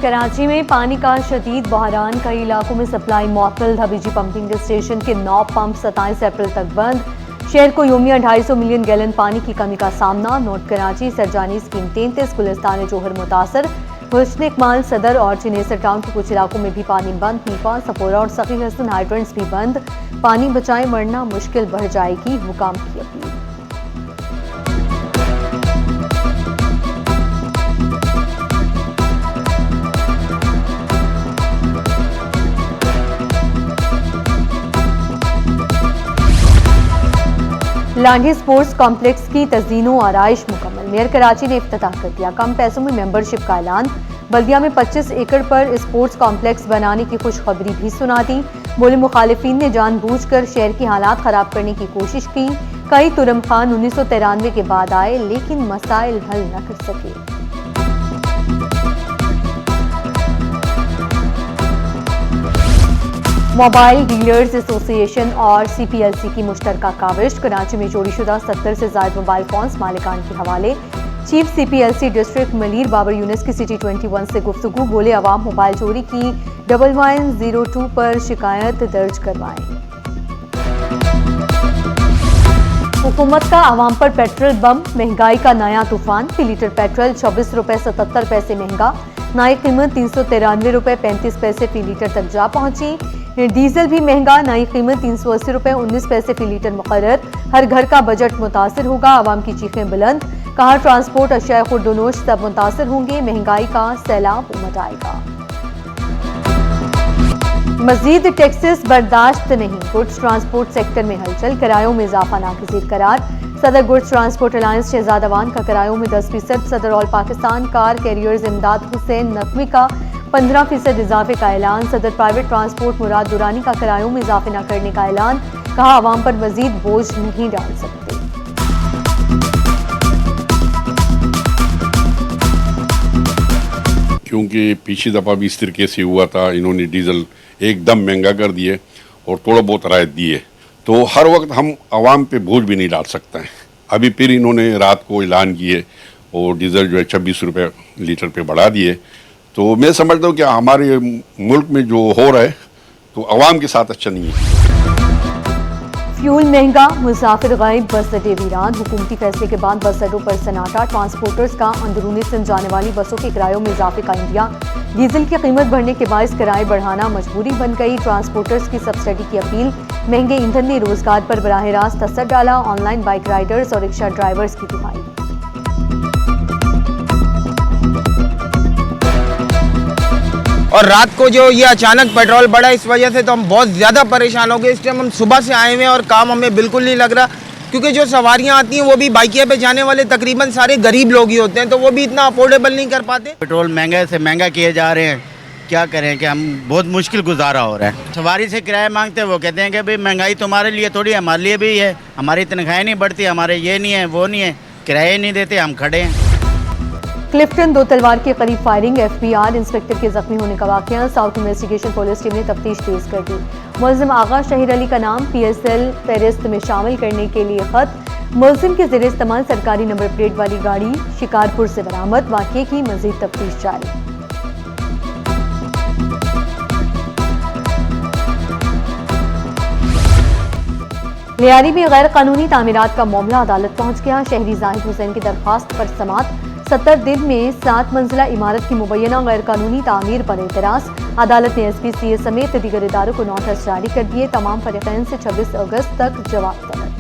कराची में पानी का शदीद बहरान, कई इलाकों में सप्लाई मअतल। हबीजी पंपिंग स्टेशन के 9 पंप 27 अप्रैल तक बंद। शहर को योमिया 250 मिलियन गैलन पानी की कमी का सामना। नोट कराची सरजानी स्कीम 33 गुलिस्तान जोहर मुतासर। हुस्न इकमाल सदर और चिनेसर टाउन के कुछ इलाकों में भी पानी बंद। नीपा, सपोरा और सखी हसन हाइड्रेंट्स भी बंद। पानी बचाएं वरना मुश्किल बढ़ जाएगी, हुकाम की अपील। लांढी स्पोर्ट्स कॉम्प्लेक्स की तज़ीनो आराइश मुकम्मल। मेयर कराची ने इफ्तिताह कर दिया। कम पैसों में मेंबरशिप का ऐलान। बल्दिया में 25 एकड़ पर स्पोर्ट्स कॉम्प्लेक्स बनाने की खुशखबरी भी सुना दी। बोले मुखालिफिन ने जानबूझकर शहर की हालात खराब करने की कोशिश की। कई तुरम खान 1993 के बाद आए लेकिन मसाइल हल न कर सके। मोबाइल डीलर्स एसोसिएशन और CPLC की मुश्तरका काविश। कराची में चोरीशुदा 70 से ज्यादा मोबाइल फोन्स मालिकान के हवाले। Chief CPLC district Malir Babar Younis की City 21 से गुफ्तगू। बोले अवाम मोबाइल चोरी की 1102 पर शिकायत दर्ज करवाएं। हुकूमत का अवाम पर पेट्रोल बम, महंगाई का नया तूफान। फी लीटर पेट्रोल 26 रुपए 77 पैसे महंगा। नई कीमत 393 रुपए 35 पैसे फी लीटर तक जा पहुंची। डीजल भी महंगा, नई कीमत 380 रुपए 19 पैसे फी लीटर मुकर्रर। हर घर का बजट मुतासिर होगा, आवाम की चीखें बुलंद। कहा ट्रांसपोर्ट अशिया खुर्दोनोश सब मुतासिर होंगे, महंगाई का सैलाब उमड़ आएगा। मजीद टैक्सेस बर्दाश्त नहीं, गुड्स ट्रांसपोर्ट सेक्टर में हलचल। किरायों में इजाफा नागजीर करार। सदर goods transport alliance Shahzad Awan का किरायों में 10%। सदर ऑल पाकिस्तान कार कैरियर्स इमदाद हुसैन नकवी का 15% इजाफे का ऐलान। सदर प्राइवेट ट्रांसपोर्ट मुराद दुरानी का किरायों में इजाफे न करने का ऐलान। कहा आवाम पर मजीद बोझ नहीं डाल सकते। क्योंकि पिछली दफ़ा भी इस तरीके से हुआ था, इन्होंने डीजल एकदम महंगा कर दिए और थोड़ा बहुत राहत दिए, तो हर वक्त हम आवाम पे बोझ भी नहीं डाल सकते हैं। अभी फिर इन्होंने रात को ऐलान किए और डीजल जो है 26 रुपये लीटर पे बढ़ा दिए। तो मैं समझता हूँ कि हमारे मुल्क में जो हो रहा है तो आवाम के साथ अच्छा नहीं है। फ्यूल महंगा, मुसाफिर गायब, बस अड्डे वीरान। हुकूमती फैसले के बाद बस अड्डों पर सन्नाटा। ट्रांसपोर्टर्स का अंदरूनी सिंध जाने वाली बसों के किरायों में इजाफे का इंदिया। डीजल की कीमत बढ़ने के बायस किराए बढ़ाना मजबूरी बन गई। ट्रांसपोर्टर्स की सब्सिडी की अपील। महंगे ईंधन ने रोजगार पर बराह रास्त असर डाला। ऑनलाइन बाइक राइडर्स और रिक्शा ड्राइवर्स की दुहाई। और रात को जो ये अचानक पेट्रोल बढ़ा, इस वजह से तो हम बहुत ज़्यादा परेशान हो गए। इस टाइम हम सुबह से आए हुए हैं और काम हमें बिल्कुल नहीं लग रहा, क्योंकि जो सवारियां आती हैं वो भी बाइकिया पे जाने वाले तकरीबन सारे गरीब लोग ही होते हैं, तो वो भी इतना अफोर्डेबल नहीं कर पाते। पेट्रोल महंगे से महंगा किए जा रहे हैं, क्या करें कि हम बहुत मुश्किल गुजारा हो रहा है। सवारी से किराया मांगते हैं, वो कहते हैं कि भाई महंगाई तुम्हारे लिए थोड़ी, हमारे लिए भी है, हमारी तनख्वाहें नहीं बढ़ती, हमारे ये नहीं है वो नहीं है, किराए नहीं देते, हम खड़े हैं। क्लिफ्टन दो तलवार के करीब फायरिंग। FBI इंस्पेक्टर के जख्मी होने का वाकया। साउथ इन्वेस्टिगेशन पुलिस टीम ने तफ्तीश तेज कर दी। मुलजिम आगा शहीर अली का नाम PSL फहरिस्त में शामिल करने के लिए खत। मुलजिम के ज़ेरे इस्तेमाल सरकारी नंबर प्लेट वाली गाड़ी शिकारपुर से बरामद। वाकये की मजीद तफ्तीश जारी। लियारी में गैर कानूनी तामीरात का मामला अदालत पहुंच गया। शहरी जाहिद हुसैन की दरख्वास्त पर समात। 70 दिन में 7 मंजिला इमारत की मुबैना गैर कानूनी तामीर पर एतराज। अदालत ने SPCA समेत दीगर इदारों को नोटिस जारी कर दिए। तमाम फरीकैन से 26 अगस्त तक जवाब तलब।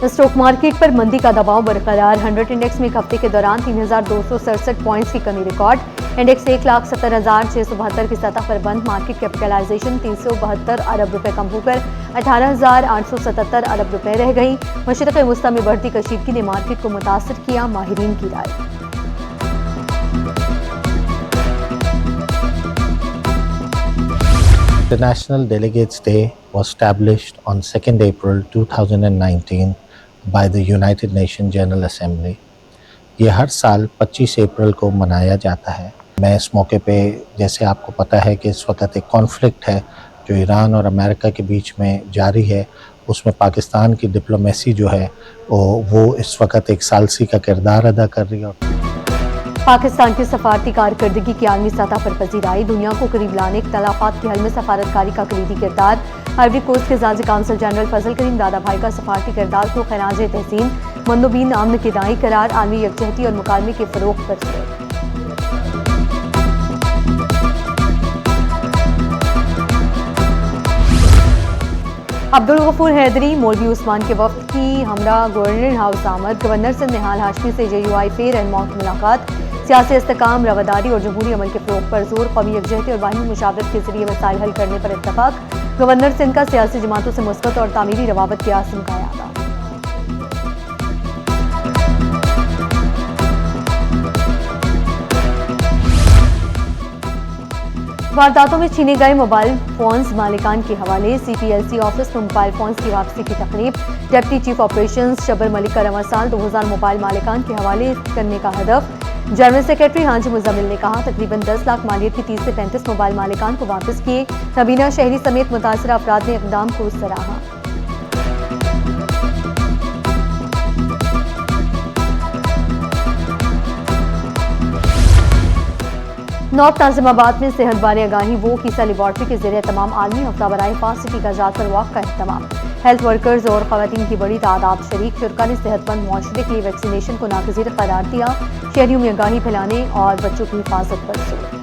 स्टॉक मार्केट पर मंदी का दबाव बरकरार। 100 इंडेक्स में एक हफ्ते के दौरान 3267 पॉइंट्स की कमी रिकॉर्ड। इंडेक्स 1,70,672 की सतह पर बंद। मार्केट कैपिटलाइजेशन 372 अरब रुपए कम होकर 18,877 अरब रुपए रह गई। मशरिक़ वुस्ता में बढ़ती कशीदगी ने मार्केट को मुतासिर किया, माहिरीन की राय। The National Delegates Day was established on 2nd April 2019 by the United Nations General Assembly. ये हर साल 25 अप्रैल को मनाया जाता है। मैं इस मौके पे, जैसे आपको पता है कि इस वक्त एक कॉन्फ्लिक्ट है जो ईरान और अमेरिका के बीच में जारी है, उसमें पाकिस्तान की डिप्लोमेसी जो है वो इस वक्त एक सालसी का किरदार अदा कर रही है। पाकिस्तान की सफारती कारकर्दगी की आलमी सतह पर पजीराई, दुनिया को करीब लाने इख्तलाफात के हल में सफारतकारी का कलीदी किरदार। आइवरी कोस्ट के ज़ाज़ी काउंसिल जनरल फजल करीम दादा भाई का सफारती किरदार को खराज तहसीन, मंदोबीन आमन के दाई करार, आलमी यकजहती और मुकालमे के फ़रोग़ पर जोर। अब्दुल गफूर हैदरी मौलवी उस्मान के वफ्द की हमरा गवर्नर हाउस आमद, गवर्नर से निहाल हाशमी से JUI फेयर एंड मौत मुलाकात, सियासी इस्तेकाम, रवादारी और जमहूरी अमल के फ़रोग़ पर जोर, कौमी यकजहती और बाहिनी मुशावरत के जरिए मसाइल हल करने पर इत्तफाक। गवर्नर सिंध का सियासी जमातों से मुस्बत और तामीरी रवाबत के आसिम का यादा। वारदातों में छीने गए मोबाइल फोन्स मालिकान के हवाले, CPLC ऑफिस में मोबाइल फोन्स की वापसी की तकरीब, डिप्टी चीफ ऑपरेशंस शबर मलिक का रवां साल 2000 मोबाइल मालिकान के हवाले करने का हदफ। जनरल सेक्रेटरी हाजी मुजम्मिल ने कहा तकरीबन 10 लाख मालियत के 30 से 35 मोबाइल मालिकान को वापस किए। नबीना शहरी समेत मुतासरा अफराद ने इक़दाम को सराहा। नॉर्थ नाजिमाबाद में सेहत बारे आगाही वो कीसा लेबॉर्ट्री के ज़रिए तमाम आलमी हफ्ता बराए फास्ट टीकाजात पर वॉक का अहतमाम। हेल्थ वर्कर्स और ख़वातीन की बड़ी तादाद शरीक शुरा ने सेहतमंद मुआशरे के लिए वैक्सीनेशन को नागज़ीर करार दिया। शहरियों में आगाही फैलाने और बच्चों की हिफाजत पर जोर।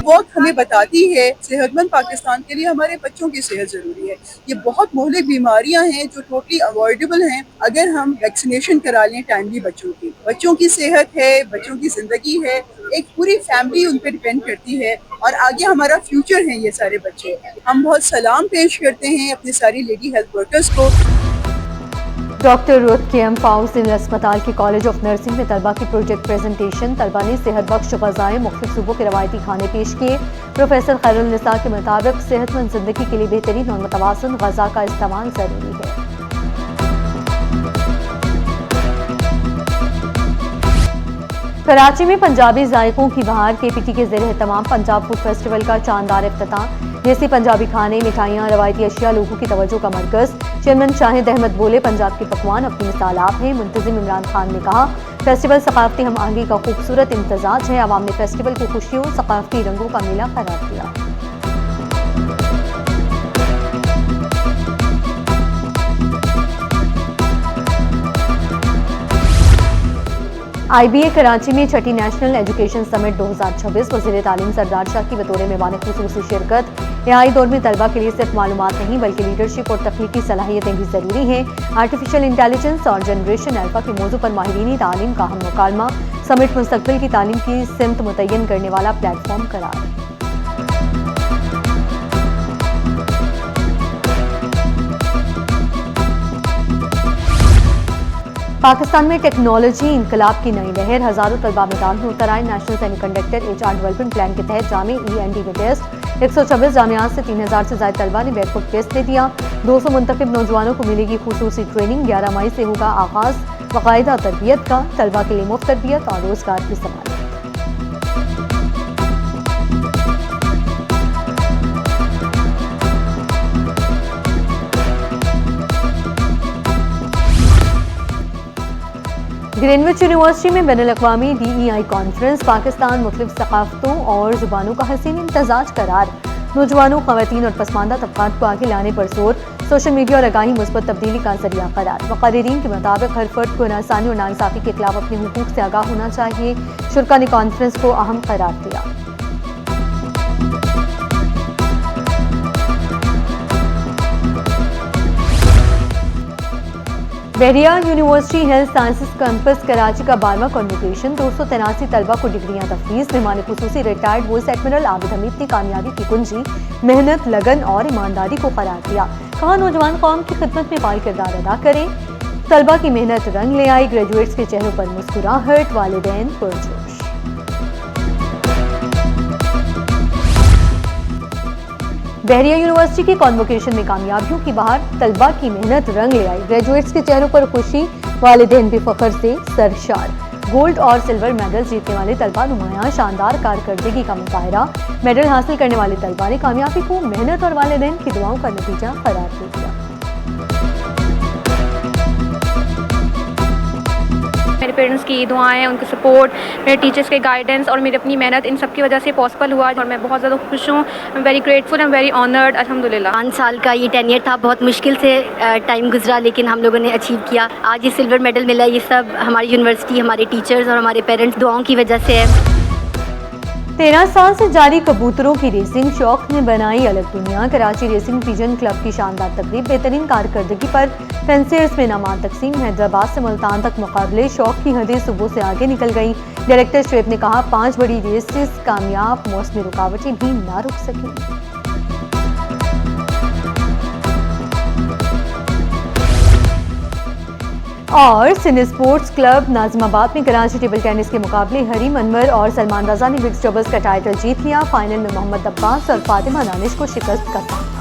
वक्त हमें बताती है सेहतमंद पाकिस्तान के लिए हमारे बच्चों की सेहत जरूरी है। ये बहुत मोहलिक बीमारियां हैं जो टोटली अवॉइडेबल हैं अगर हम वैक्सीनेशन करा लें टाइमली। बच्चों की सेहत है, बच्चों की जिंदगी है, एक पूरी फैमिली उन पर डिपेंड करती है और आगे हमारा फ्यूचर है ये सारे बच्चे। हम बहुत सलाम पेश करते हैं अपनी सारी लेडी हेल्थ वर्कर्स को। डॉक्टर रुत KM फाउज सिविल अस्पताल के कॉलेज ऑफ नर्सिंग में तलबा की प्रोजेक्ट प्रेजेंटेशन, तलबा ने सेहत बख्श ग़ज़ाएँ मुख्तलिफ सूबों के रवायती खाने पेश किए। प्रोफेसर खैरुन्निसा के मुताबिक सेहतमंद जिंदगी के लिए बेहतरीन और मुतवाज़िन ग़ज़ा का इस्तेमाल ज़रूरी है। कराची में पंजाबी जायकों की बहार KPT के ज़रिए तमाम पंजाब फूड फेस्टिवल का शानदार इफ्तिताह। देसी पंजाबी खाने, मिठाइयाँ, रवायती अशिया लोगों की तवज्जो का मरकज़। चेयरमैन शाहिद अहमद बोले पंजाब के पकवान अपनी मिसाल आप हैं। मुंतज़िम इमरान खान ने कहा फेस्टिवल सकाफती हम आहंगी का खूबसूरत इम्तजाज है। आवाम ने फेस्टिवल को खुशियों सकाफती रंगों का मेला करार दिया। IBA कराची में छठी नेशनल एजुकेशन समिट 2026 वज़ीर तालीम सरदार शाह की बतौर मेहमान खुसूसी शिरकत। नहाई दौर में तलबा के लिए सिर्फ मालूमात नहीं बल्कि लीडरशिप और तकनीकी सलाहियतें भी ज़रूरी हैं। आर्टिफिशियल इंटेलिजेंस और जनरेशन अल्फा के मौजू पर माहिरीनी तालीम का हम मुकालमा। समिट मुस्तकबिल की तालीम की सिमत मुतय्यन करने वाला प्लेटफॉर्म करार। पाकिस्तान में टेक्नोलॉजी इनकलाब की नई लहर, हजारों तलबा मैदान में उतर आए। National semiconductor HR development plan के तहत जामे END में टेस्ट। 126 जामियात से 3000 से ज्यादा तलबा ने बैकवर्ड टेस्ट दे दिया। 200 मुंतखब नौजवानों को मिलेगी खुसूसी ट्रेनिंग। 11 मई से होगा आगाज बाकायदा तरबियत का। तलबा के लिए मुफ्त तरबियत और रोजगार की समानत। ग्रीनविच यूनिवर्सिटी में बैनुल-अक़वामी DEI कॉन्फ्रेंस। पाकिस्तान मुख्तलिफ सकाफ़तों और ज़ुबानों का हसीन इम्तज़ाज करार। नौजवानों, ख़वातीन और पसमानदा तबक़ात को आगे लाने पर जोर। सोशल मीडिया और आगाही मुस्बत तब्दीली का ज़रिया करार। मुक़र्रिरीन के मुताबिक हर फर्द को नासानी और नाइंसाफ़ी के खिलाफ अपने हुकूक से आगाह होना चाहिए। शुरा ने कॉन्फ्रेंस को अहम करार दिया। Bahria university health sciences campus Karachi का 12वां कॉन्वोकेशन। 283 तलबा को डिग्रियां तफवीज़। मेहमान खुसूसी retired vice admiral Abid Hamid ने कामयाबी की कुंजी मेहनत, लगन और ईमानदारी को करार दिया। कहा नौजवान कौम की खिदमत में फाल किरदार अदा करें। तलबा की मेहनत रंग ले आई। ग्रेजुएट्स के चेहरों पर मुस्कुराहट, वालिदैन पुरजोश। बहरिया यूनिवर्सिटी की कॉन्वोकेशन में कामयाबियों की बहार। तलबा की मेहनत रंग ले आई। ग्रेजुएट्स के चेहरों पर खुशी, वालिदैन भी फख्र से सरशार। गोल्ड और सिल्वर मेडल जीतने वाले तलबा नुमाया शानदार कारकर्दगी का मुजाहरा। मेडल हासिल करने वाले तलबा ने कामयाबी को मेहनत और वालिदैन की दुआओं का नतीजा करार दे दिया। मेरे पेरेंट्स की दुआएं, उनकी सपोर्ट, मेरे टीचर्स के गाइडेंस और मेरी अपनी मेहनत, इन सब की वजह से पॉसिबल हुआ और मैं बहुत ज़्यादा खुश हूँ। I am very grateful, I am very honoured, अल्हम्दुलिल्लाह। 5 साल का ये टेन्योर था, बहुत मुश्किल से टाइम गुजरा, लेकिन हम लोगों ने अचीव किया। आज ये सिल्वर मेडल मिला, ये सब हमारी यूनिवर्सिटी, हमारे टीचर्स और हमारे पेरेंट्स दुआओं की वजह से है। 13 साल से जारी कबूतरों की रेसिंग शौक ने बनाई अलग दुनिया। कराची रेसिंग पिजन क्लब की शानदार तकरीब, बेहतरीन कारकर्दगी पर फेंसियर्स में इनामात तकसीम। हैदराबाद से मुल्तान तक मुकाबले, शौक की हदें सुबह से आगे निकल गई। डायरेक्टर शुएब ने कहा 5 बड़ी रेसेस कामयाब, मौसमी रुकावटें भी ना रुक सकें। और सिने स्पोर्ट्स क्लब नाज़िमाबाद में कराची टेबल टेनिस के मुकाबले हरीम अनवर और सलमान रजा ने मिक्स्ड डबल्स का टाइटल जीत लिया। फाइनल में मोहम्मद अब्बास और फातिमा दानिश को शिकस्त का सामना।